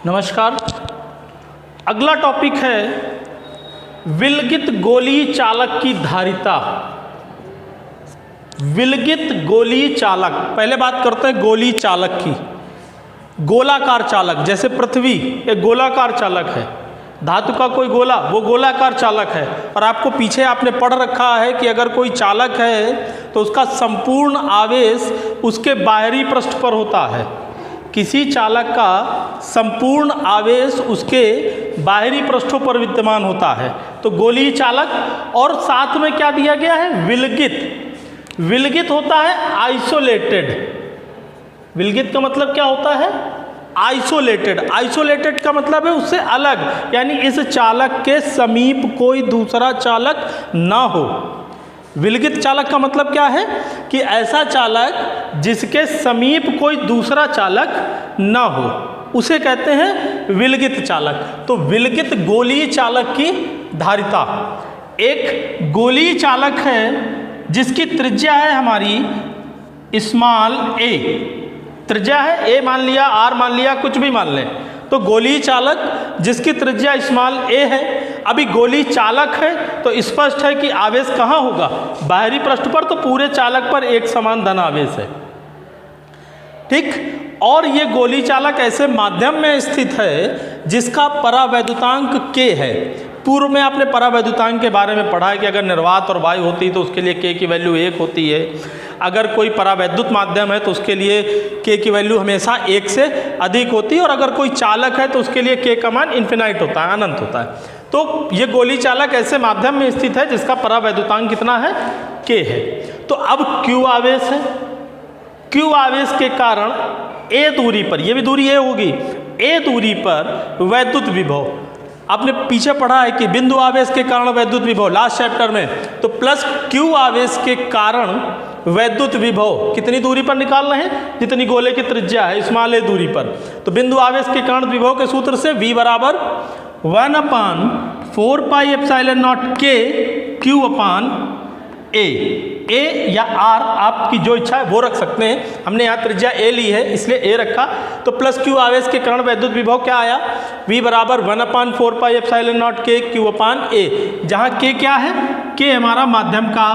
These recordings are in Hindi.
नमस्कार। अगला टॉपिक है विलगित गोली चालक की धारिता। विलगित गोली चालक, पहले बात करते हैं गोली चालक की। गोलाकार चालक, जैसे पृथ्वी एक गोलाकार चालक है, धातु का कोई गोला वो गोलाकार चालक है। और आपको पीछे आपने पढ़ रखा है कि अगर कोई चालक है तो उसका संपूर्ण आवेश उसके बाहरी पृष्ठ पर होता है। किसी चालक का संपूर्ण आवेश उसके बाहरी पृष्ठों पर विद्यमान होता है, तो गोलीय चालक। और साथ में क्या दिया गया है? विलगित। विलगित होता है आइसोलेटेड। विलगित का मतलब क्या होता है? आइसोलेटेड। आइसोलेटेड का मतलब है उससे अलग, यानी इस चालक के समीप कोई दूसरा चालक ना हो। विलगित चालक का मतलब क्या है कि ऐसा चालक जिसके समीप कोई दूसरा चालक ना हो, उसे कहते हैं विलगित चालक। तो विलगित गोलीय चालक की धारिता। एक गोलीय चालक है जिसकी त्रिज्या है हमारी स्मॉल ए। त्रिज्या है ए मान लिया, आर मान लिया, कुछ भी मान लें। तो गोलीय चालक जिसकी त्रिज्या स्मॉल ए है। अभी गोलीय चालक है तो स्पष्ट है कि आवेश कहाँ होगा? बाहरी पृष्ठ पर। तो पूरे चालक पर एक समान धन आवेश है, ठीक। और ये गोलीय चालक ऐसे माध्यम में स्थित है जिसका परावैद्युतांक k है। पूर्व में आपने परावैद्युतांक के बारे में पढ़ा है कि अगर निर्वात और वायु होती है तो उसके लिए k की वैल्यू 1 होती है। अगर कोई परावैद्युत माध्यम है तो उसके लिए k की वैल्यू हमेशा 1 से अधिक होती है। और अगर कोई चालक है तो उसके लिए k का मान इन्फिनाइट होता है, अनंत होता है। तो ये गोलीय चालक ऐसे माध्यम में स्थित है जिसका परावैद्युतांक कितना है? k है। तो अब q आवेश है। q आवेश के कारण a दूरी पर, ये भी दूरी a होगी, a दूरी पर वैद्युत विभव। आपने पीछे पढ़ा है कि बिंदु आवेश के कारण वैद्युत विभव, लास्ट चैप्टर में। तो प्लस q आवेश के कारण वैद्युत विभव कितनी दूरी पर निकाल रहे हैं? जितनी गोले की त्रिज्या है स्मॉल ए दूरी पर। तो बिंदु आवेश के कारण विभव के सूत्र से v बराबर 1/4 pi epsilon not k q upon a। a या r आपकी जो इच्छा है वो रख सकते हैं। हमने यहाँ त्रिज्या a ली है इसलिए a रखा। तो प्लस q आवेश के कारण वैद्युत विभव क्या आया? v बराबर 1/4 pi epsilon not k q upon a, जहाँ k क्या है? k हमारा माध्यम का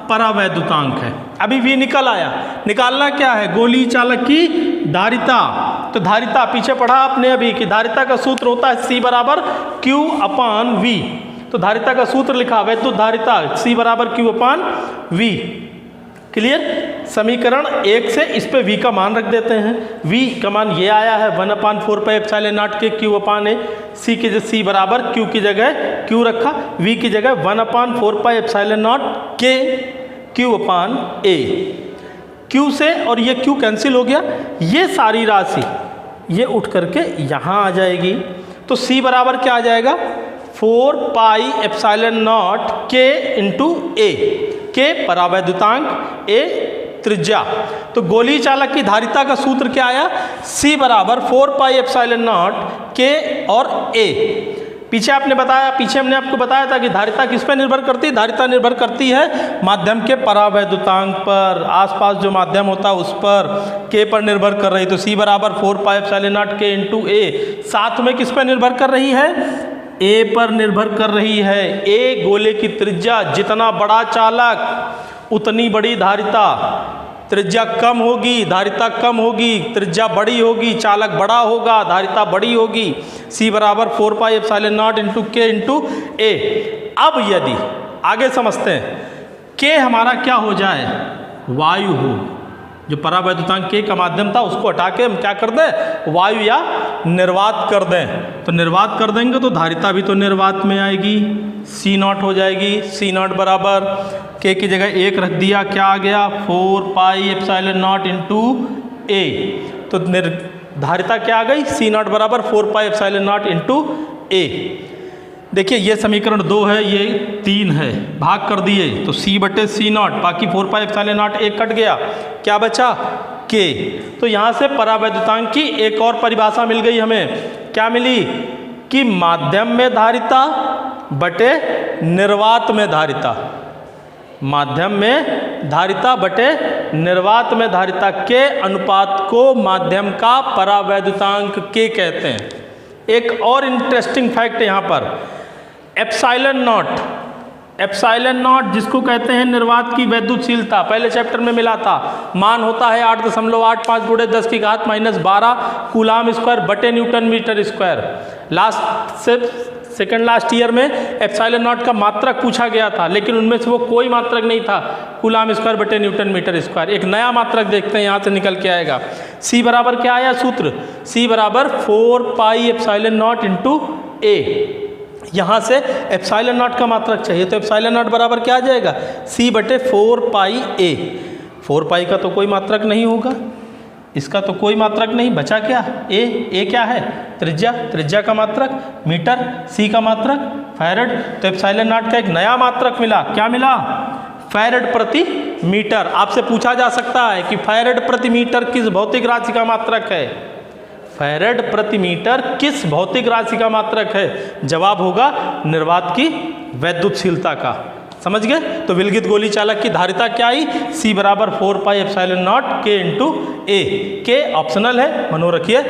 परावैद्युतांक है। अभी v निकल आया। निकालना क्या है? गोलीय चालक की धारिता। तो धारिता पीछे पढ़ा आपने अभी कि धारिता का सूत्र होता है c बराबर q अपान v। तो धारिता का सूत्र लिखा हुआ है, तो धारिता c बराबर q अपान v। क्लियर? समीकरण 1 से इस पे v का मान रख देते हैं। v का मान ये आया है 1/4 पाई एप्सिलॉन नॉट के q अपान a। c बराबर q की जगह q रखा, v की जगह 1/4 पाई एप्सिलॉन नॉट के q अपान a। q से और ये q कैंसिल हो गया, ये सारी राशि ये उठ करके यहाँ आ जाएगी। तो c बराबर क्या आ जाएगा? 4 pi epsilon not k into a। k परावैद्युतांक, a त्रिज्या। तो गोलीय चालक की धारिता का सूत्र क्या आया? c बराबर 4 पाई एप्सिलॉन नॉट k और a। पीछे आपने बताया, पीछे हमने आपको बताया था कि धारिता किस पर निर्भर करती है? धारिता निर्भर करती है माध्यम के परावैद्युतांक पर। आसपास जो माध्यम होता है उस पर k पर निर्भर कर रही। तो c बराबर 4 pi epsilon not k into a। साथ में किस पर निर्भर कर रही है? a पर निर्भर कर रही है। a गोले की त्रिज्या, जितना बड़ा चालक उतनी बड़ी धारिता। त्रिज्या कम होगी धारिता कम होगी, त्रिज्या बड़ी होगी चालक बड़ा होगा, धारिता बड़ी होगी। c बराबर 4 pi epsilon not into k into a। अब यदि आगे समझते हैं, k हमारा क्या हो जाए? वायु हो। जो परावैद्युतांक k का माध्यम था उसको हटा के हम क्या कर दें? वायु या निर्वात कर दें। तो निर्वात कर देंगे तो धारिता भी तो निर्वात में आएगी, c नॉट हो जाएगी। c नॉट बराबर k की जगह 1 रख दिया, क्या आ गया? 4 pi epsilon not into a। तो धारिता क्या आ गई? c नॉट बराबर 4 pi epsilon not into a। देखिए ये समीकरण 2 है, ये 3 है, भाग कर दिए तो c बटे c नॉट, बाकी 4 पाई एप्सिलॉन नॉट 1 कट गया, क्या बचा? k। तो यहाँ से परावैद्युतांक की एक और परिभाषा मिल गई हमें। क्या मिली? कि माध्यम में धारिता बटे निर्वात में धारिता। माध्यम में धारिता बटे निर्वात में धारिता के अनुपात को माध्यम का परावैद्युतांक k कहते हैं। एक और इंटरेस्टिंग फैक्ट है यहाँ पर, एप्सिलॉन नॉट जिसको कहते हैं निर्वात की वैद्युतशीलता, पहले चैप्टर में मिला था, मान होता है 8.85 × 10⁻⁻12 कूलाम स्क्वायर बटे newton metre square. Second last year में एप्सिलॉन नॉट का मात्रक पूछा गया था, लेकिन उनमें से वो कोई मात्रक नहीं था कूलाम स्क्वायर बटे न्यूटन मीटर स्क्वायर। एक नया मात्रक देखते हैं यहाँ से निकल के आएगा। C बराबर क्या आया सूत्र, C बराबर 4 पाई ε0 इंटू A। यहाँ से एप्सिलॉन नॉट का मात्रक चाहिए, तो एप्सिलॉन नॉट बराबर क्या आ जाएगा, C बटे 4 पाई A। 4 पाई का तो कोई मात्रक नहीं होगा, इसका तो कोई मात्रक नहीं, बचा क्या, A क्या है, त्रिज्या का मात्रक मीटर, C का मात्रक फैरड। तो एप्सिलॉन नॉट का एक नया मात्रक मिला, क्या मिला, फैरड प्रति मीटर। आपसे पूछा जा सकता है कि फैरड प्रति मीटर किस भौतिक राशि का मात्रक है, फैरड प्रति मीटर किस भौतिक राशि का मात्रक है, जवाब होगा निर्वात की वैद्युतशीलता का। समझ गए। तो विलगित गोली चालक की धारिता क्या आई, C बराबर 4 पाई ε0 K into A। K optional है, मनो रखिए,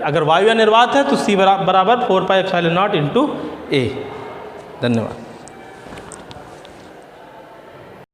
अगर वायु या निर्वात है तो C बराबर 4 पाई ε0 इंटू A। धन्यवाद।